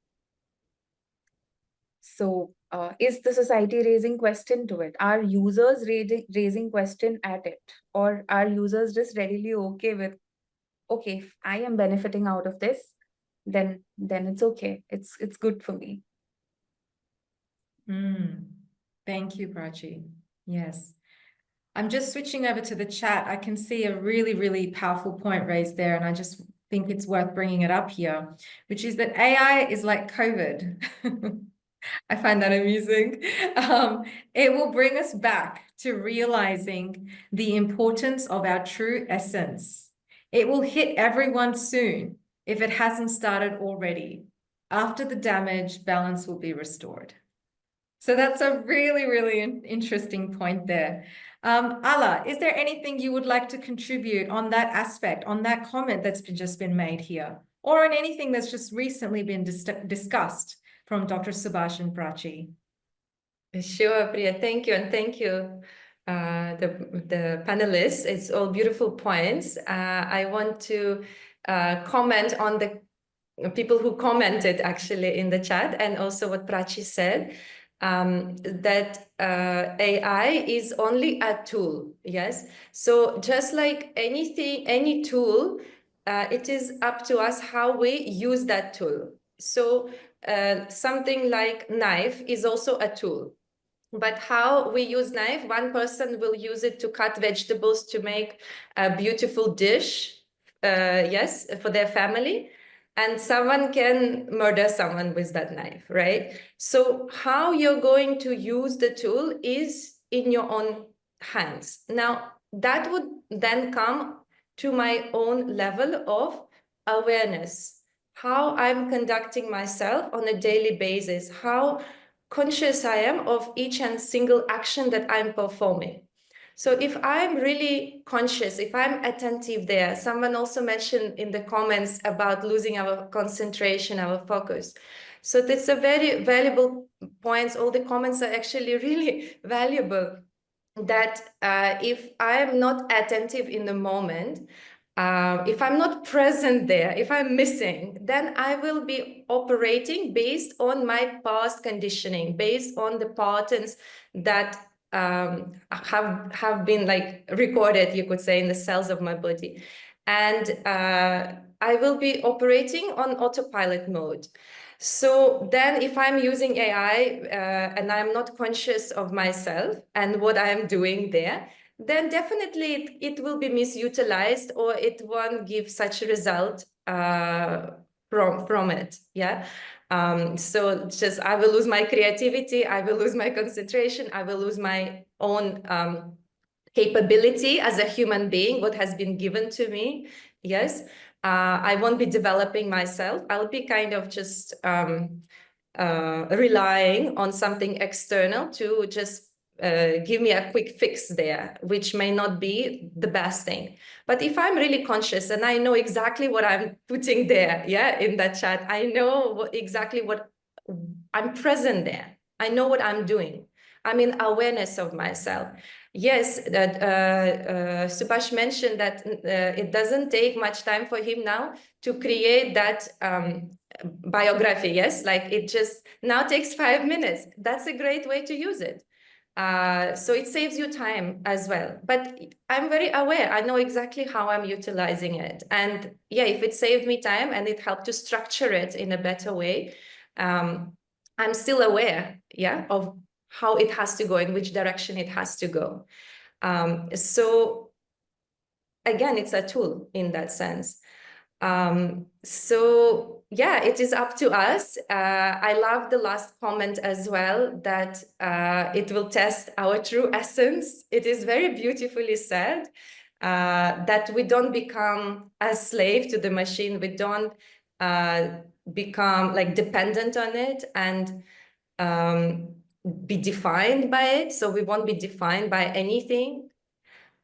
So is the society raising question to it? Are users raising question at it? Or are users just readily okay with, okay, if I am benefiting out of this, then it's okay. It's good for me. Thank you, Prachi. Yes. I'm just switching over to the chat. I can see a really, really powerful point raised there, and I just think it's worth bringing it up here, which is that AI is like COVID. I find that amusing. It will bring us back to realizing the importance of our true essence. It will hit everyone soon if it hasn't started already. After the damage, balance will be restored. So that's a really, really interesting point there. Ala, is there anything you would like to contribute on that aspect, on that comment that's just been made here, or on anything that's just recently been discussed from Dr. Shubhash and Prachi? Sure, Priya, thank you. And thank you, the panelists. It's all beautiful points. I want to comment on the people who commented actually in the chat, and also what Prachi said, that AI is only a tool, yes? So just like anything, any tool, it is up to us how we use that tool. So something like knife is also a tool. But how we use knife, one person will use it to cut vegetables to make a beautiful dish, yes, for their family. And someone can murder someone with that knife, right? So how you're going to use the tool is in your own hands. Now, that would then come to my own level of awareness, how I'm conducting myself on a daily basis, how conscious I am of each and single action that I'm performing. So if I'm really conscious, if I'm attentive there, someone also mentioned in the comments about losing our concentration, our focus. So that's a very valuable point. All the comments are actually really valuable, that if I'm not attentive in the moment, if I'm not present there, if I'm missing, then I will be operating based on my past conditioning, based on the patterns that have been like recorded, you could say, in the cells of my body. And I will be operating on autopilot mode. So then if I'm using AI and I'm not conscious of myself and what I'm doing there, then definitely it will be misutilized, or it won't give such a result from it. Yeah. So just I will lose my creativity, I will lose my concentration, I will lose my own capability as a human being, what has been given to me. Yes. I won't be developing myself. I'll be kind of just relying on something external to just give me a quick fix there, which may not be the best thing. But if I'm really conscious and I know exactly what I'm putting there, yeah, in that chat, I know exactly what I'm present there. I know what I'm doing. I'm in awareness of myself. Yes, that Shubhash mentioned that it doesn't take much time for him now to create that biography. Yes, like it just now takes 5 minutes. That's a great way to use it. So it saves you time as well. But I'm very aware. I know exactly how I'm utilizing it. And yeah, if it saved me time and it helped to structure it in a better way, I'm still aware, yeah, of how it has to go, in which direction it has to go. So again, it's a tool in that sense. So yeah, it is up to us. I love the last comment as well, that it will test our true essence. It is very beautifully said, that we don't become a slave to the machine. We don't become like dependent on it and be defined by it. So we won't be defined by anything.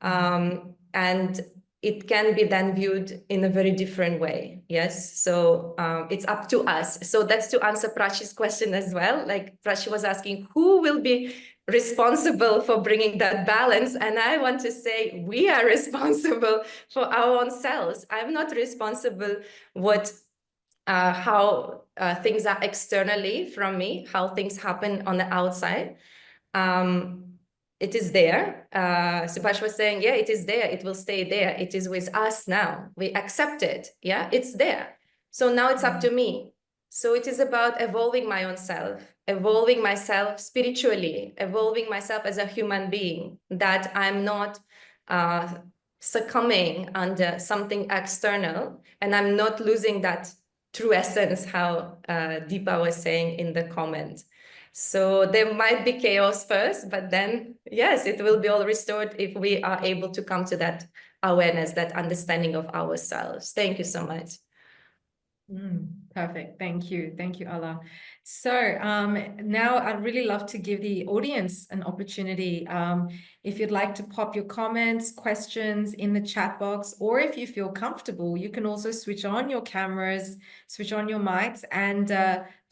And it can be then viewed in a very different way. Yes. So it's up to us. So that's to answer Prachi's question as well. Like Prachi was asking, who will be responsible for bringing that balance? And I want to say, we are responsible for our own selves. I'm not responsible how things are externally from me, how things happen on the outside. It is there. Shubhash was saying, yeah, it is there. It will stay there. It is with us now. We accept it. Yeah, it's there. So now it's up to me. So it is about evolving my own self, evolving myself spiritually, evolving myself as a human being, that I'm not succumbing under something external, and I'm not losing that true essence, how Deepa was saying in the comment. So there might be chaos first, but then, yes, it will be all restored if we are able to come to that awareness, that understanding of ourselves. Thank you so much. Perfect. Thank you. Thank you, Ala. So now I'd really love to give the audience an opportunity. If you'd like to pop your comments, questions in the chat box, or if you feel comfortable, you can also switch on your cameras, switch on your mics, and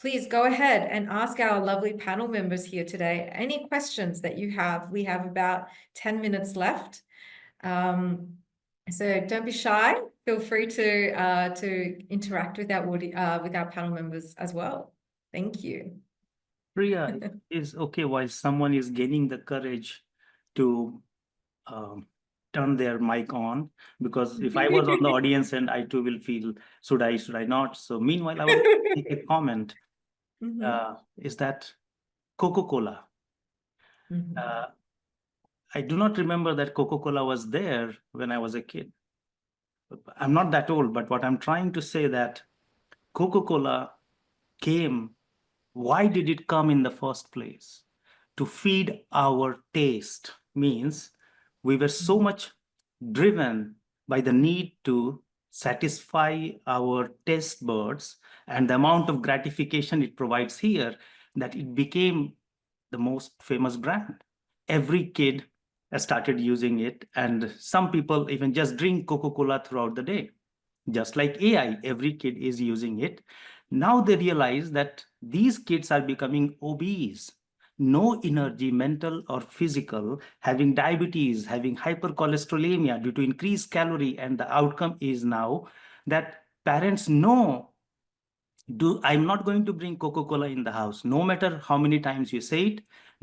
please go ahead and ask our lovely panel members here today any questions that you have. We have about 10 minutes left. So don't be shy. Feel free to interact with our panel members as well. Thank you. Priya, is okay while someone is gaining the courage to turn their mic on, because if I was on the audience and I too will feel, should I not? So meanwhile, I will make a comment. Is that Coca-Cola? I do not remember that Coca-Cola was there when I was a kid. I'm not that old, but what I'm trying to say that Coca-Cola came, why did it come in the first place? To feed our taste. Means we were so much driven by the need to satisfy our taste buds and the amount of gratification it provides here that it became the most famous brand. Every kid started using it, and some people even just drink Coca-Cola throughout the day. Just like AI, every kid is using it. Now they realize that these kids are becoming obese, no energy, mental or physical, having diabetes, having hypercholesterolemia due to increased calorie, and the outcome is now that parents know I'm not going to bring Coca-Cola in the house. No matter how many times you say it,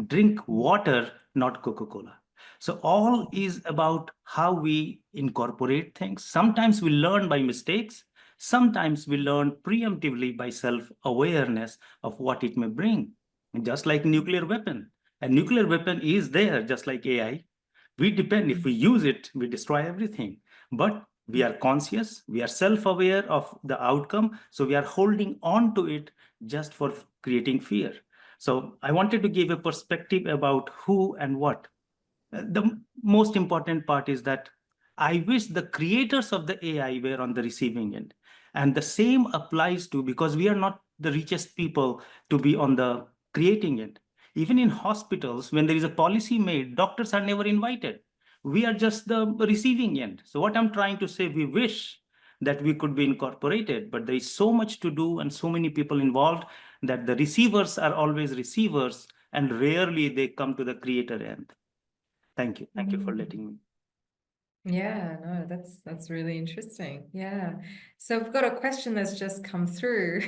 drink water, not Coca-Cola. So all is about how we incorporate things. Sometimes we learn by mistakes. Sometimes we learn preemptively by self-awareness of what it may bring. Just like nuclear weapon. A nuclear weapon is there, just like AI. We depend, if we use it, we destroy everything. But we are conscious, we are self-aware of the outcome, so we are holding on to it just for creating fear. So I wanted to give a perspective about who and what. The most important part is that I wish the creators of the AI were on the receiving end. And the same applies to, because we are not the richest people to be on the creating end. Even in hospitals, when there is a policy made, doctors are never invited. We are just the receiving end. So what I'm trying to say, we wish that we could be incorporated, but there is so much to do and so many people involved that the receivers are always receivers and rarely they come to the creator end. Thank you. Thank you for letting me. Yeah, no, that's really interesting. Yeah. So we've got a question that's just come through.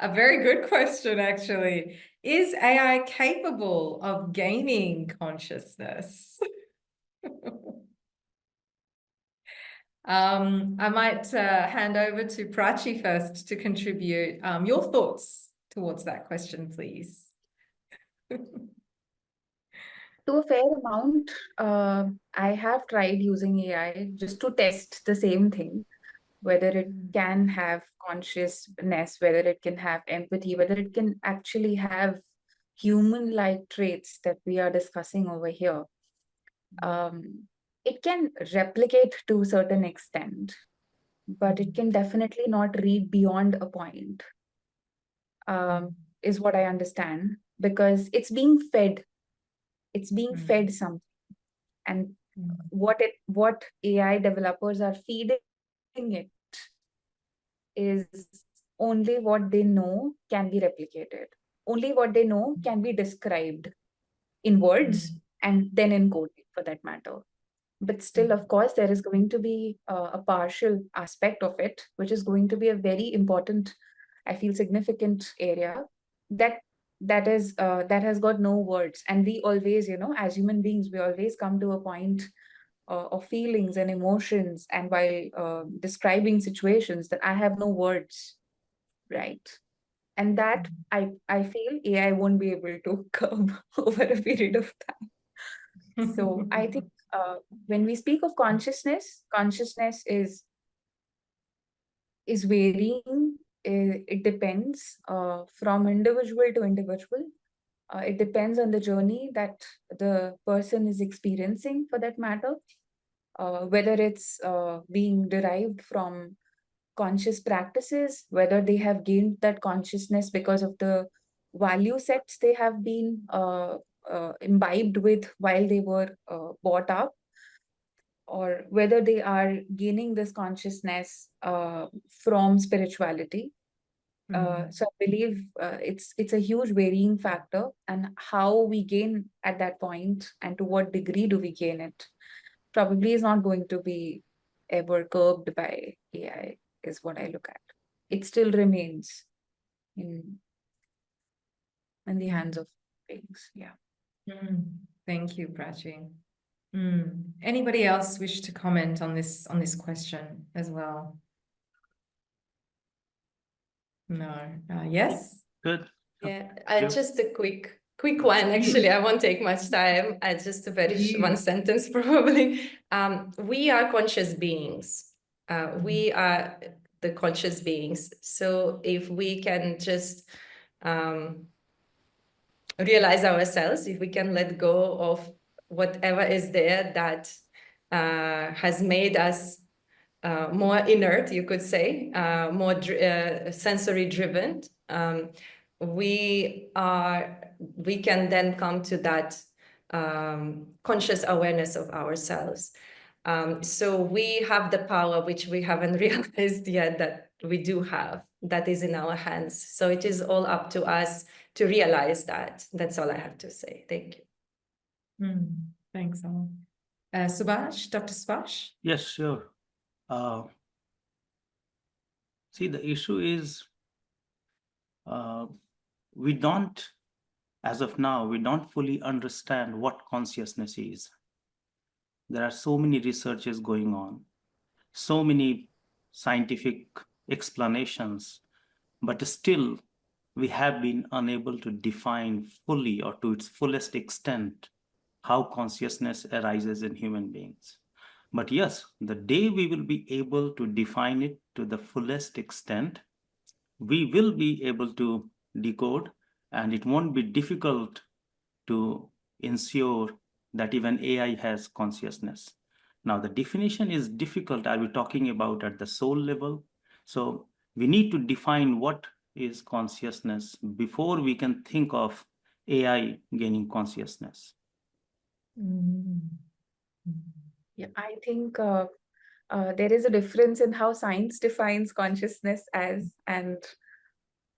A very good question, actually. Is AI capable of gaining consciousness? I might hand over to Prachi first to contribute your thoughts towards that question, please. To a fair amount, I have tried using AI just to test the same thing, whether it can have consciousness, whether it can have empathy, whether it can actually have human-like traits that we are discussing over here. It can replicate to a certain extent, but it can definitely not read beyond a point, is what I understand, because it's being fed. It's being fed something. And what AI developers are feeding it is only what they know can be replicated. Only what they know can be described in words and then encoded, for that matter. But still, of course, there is going to be a partial aspect of it, which is going to be a very important, I feel, significant area that has got no words. And we always, as human beings, we always come to a point of feelings and emotions, and while describing situations, that I have no words, right? And that I feel AI won't be able to curb over a period of time. So I think when we speak of consciousness is varying. it depends from individual to individual. It depends on the journey that the person is experiencing, for that matter, whether it's being derived from conscious practices, whether they have gained that consciousness because of the value sets they have been imbibed with while they were brought up, or whether they are gaining this consciousness from spirituality. So I believe it's a huge varying factor, and how we gain at that point and to what degree do we gain it probably is not going to be ever curbed by AI, is what I look at. It still remains in the hands of beings. Yeah. Thank you, Prachi. Anybody else wish to comment on this question as well? No. Yes? Good. Yeah, you. just a quick one. Actually, I won't take much time. Just a very one sentence, probably. We are conscious beings. We are the conscious beings. So if we can just realize ourselves, if we can let go of whatever is there that has made us more inert, you could say, more sensory driven, we can then come to that conscious awareness of ourselves. So we have the power which we haven't realized yet that we do have, that is in our hands. So it is all up to us to realize that. That's all I have to say. Thank you. Thanks, Al. Subhash, Dr. Subhash? Yes, sure. See, the issue is we don't, as of now, we don't fully understand what consciousness is. There are so many researches going on, so many scientific explanations, but still we have been unable to define fully or to its fullest extent how consciousness arises in human beings. But yes, the day we will be able to define it to the fullest extent, we will be able to decode, and it won't be difficult to ensure that even AI has consciousness. Now, the definition is difficult. Are we talking about at the soul level? So we need to define what is consciousness before we can think of AI gaining consciousness. Yeah, I think there is a difference in how science defines consciousness as, and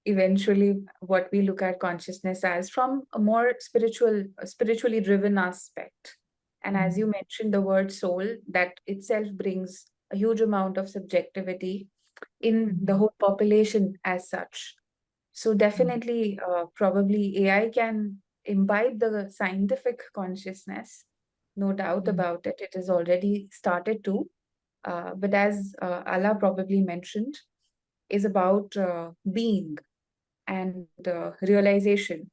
eventually what we look at consciousness as from a more spiritually driven aspect. And as you mentioned, the word soul, that itself brings a huge amount of subjectivity in the whole population as such. So definitely, probably AI can imbibe the scientific consciousness, no doubt about it. It has already started to. But as Ala probably mentioned, is about being and realization.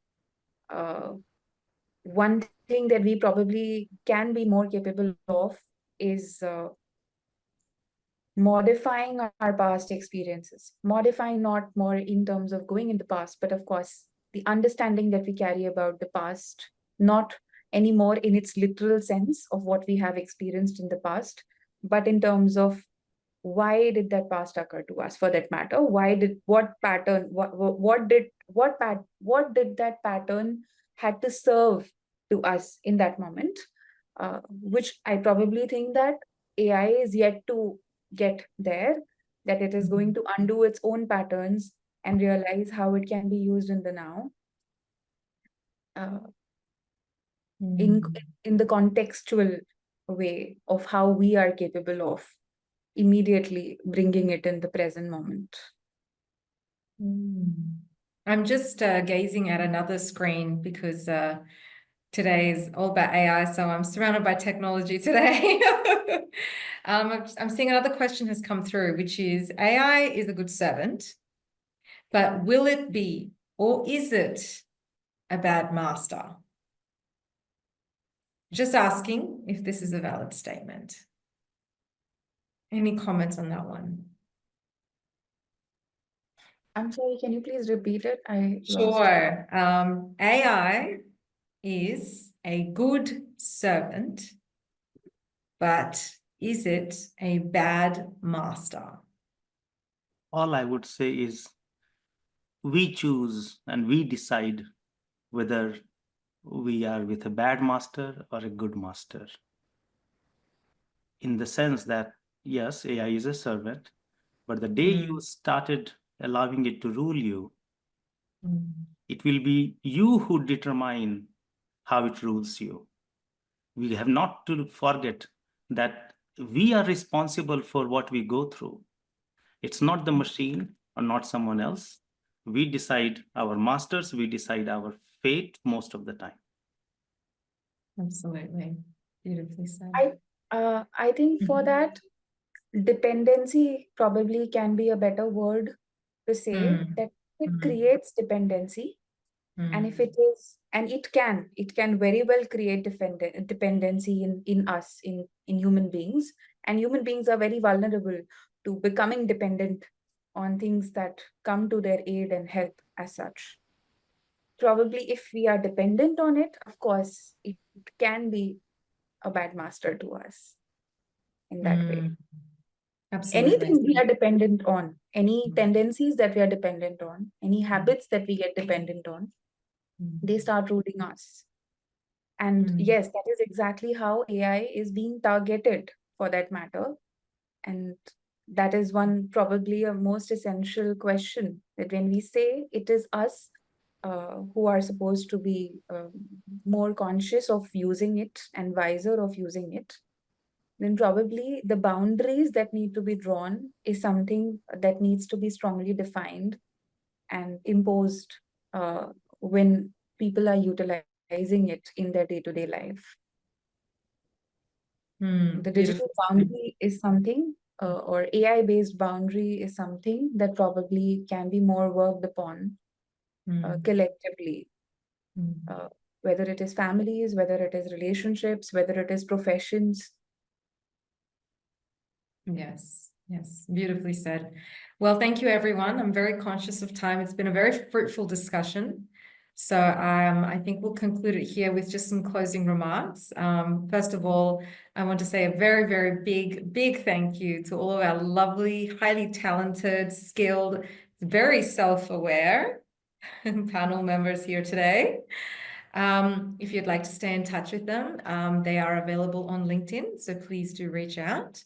One thing that we probably can be more capable of is modifying our past experiences. Modifying not more in terms of going in the past, but of course, the understanding that we carry about the past, not anymore in its literal sense of what we have experienced in the past, but in terms of why did that past occur to us, for that matter? Why did what did that pattern had to serve to us in that moment? Which I probably think that AI is yet to get there, that it is going to undo its own patterns and realize how it can be used in the now. In the contextual way of how we are capable of immediately bringing it in the present moment. I'm just gazing at another screen because today is all about AI, so I'm surrounded by technology today. I'm seeing another question has come through, which is AI is a good servant, but will it be, or is it a bad master? Just asking if this is a valid statement. Any comments on that one? I'm sorry, can you please repeat it? I lost. Sure. AI is a good servant, but is it a bad master? All I would say is we choose and we decide whether we are with a bad master or a good master. In the sense that, yes, AI is a servant, but the day you started allowing it to rule you, it will be you who determine how it rules you. We have not to forget that we are responsible for what we go through. It's not the machine or not someone else. We decide our masters, we decide our fate most of the time. Absolutely. Beautifully said. I think for that, dependency probably can be a better word to say, that it creates dependency. And if it is, and it can very well create dependency in us, in human beings. And human beings are very vulnerable to becoming dependent on things that come to their aid and help as such. Probably if we are dependent on it, of course, it can be a bad master to us in that way. Absolutely. Anything we are dependent on, any tendencies that we are dependent on, any habits that we get dependent on, they start ruling us. And yes, that is exactly how AI is being targeted, for that matter. And that is one probably a most essential question, that when we say it is us who are supposed to be more conscious of using it and wiser of using it, then probably the boundaries that need to be drawn is something that needs to be strongly defined and imposed when people are utilizing it in their day-to-day life. The digital boundary is something, or AI-based boundary is something that probably can be more worked upon collectively, whether it is families, whether it is relationships, whether it is professions. Yes, yes, beautifully said. Well, thank you, everyone. I'm very conscious of time. It's been a very fruitful discussion. So I think we'll conclude it here with just some closing remarks. First of all, I want to say a very, very big thank you to all of our lovely, highly talented, skilled, very self-aware panel members here today. If you'd like to stay in touch with them, they are available on LinkedIn, so please do reach out.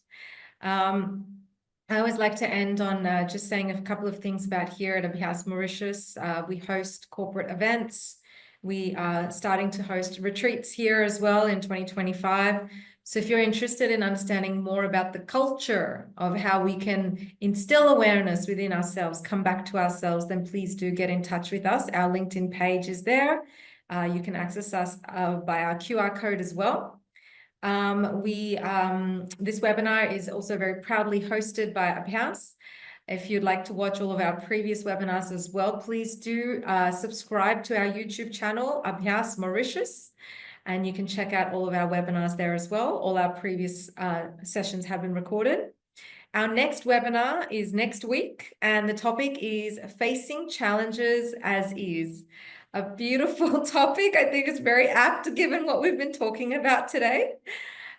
I always like to end on just saying a couple of things about here at Abhyas Mauritius. We host corporate events. We are starting to host retreats here as well in 2025. So if you're interested in understanding more about the culture of how we can instill awareness within ourselves, come back to ourselves, then please do get in touch with us. Our LinkedIn page is there. You can access us by our QR code as well. This webinar is also very proudly hosted by Abhyas. If you'd like to watch all of our previous webinars as well, please do subscribe to our YouTube channel, Abhyas Mauritius, and you can check out all of our webinars there as well. All our previous sessions have been recorded. Our next webinar is next week, and the topic is Facing Challenges as Is. A beautiful topic. I think it's very apt given what we've been talking about today.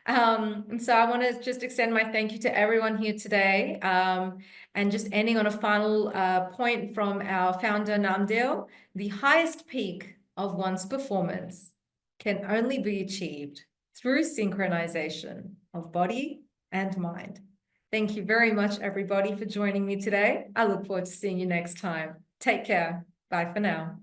And so I want to just extend my thank you to everyone here today. And just ending on a final point from our founder, Namdeo, the highest peak of one's performance can only be achieved through synchronization of body and mind. Thank you very much, everybody, for joining me today. I look forward to seeing you next time. Take care. Bye for now.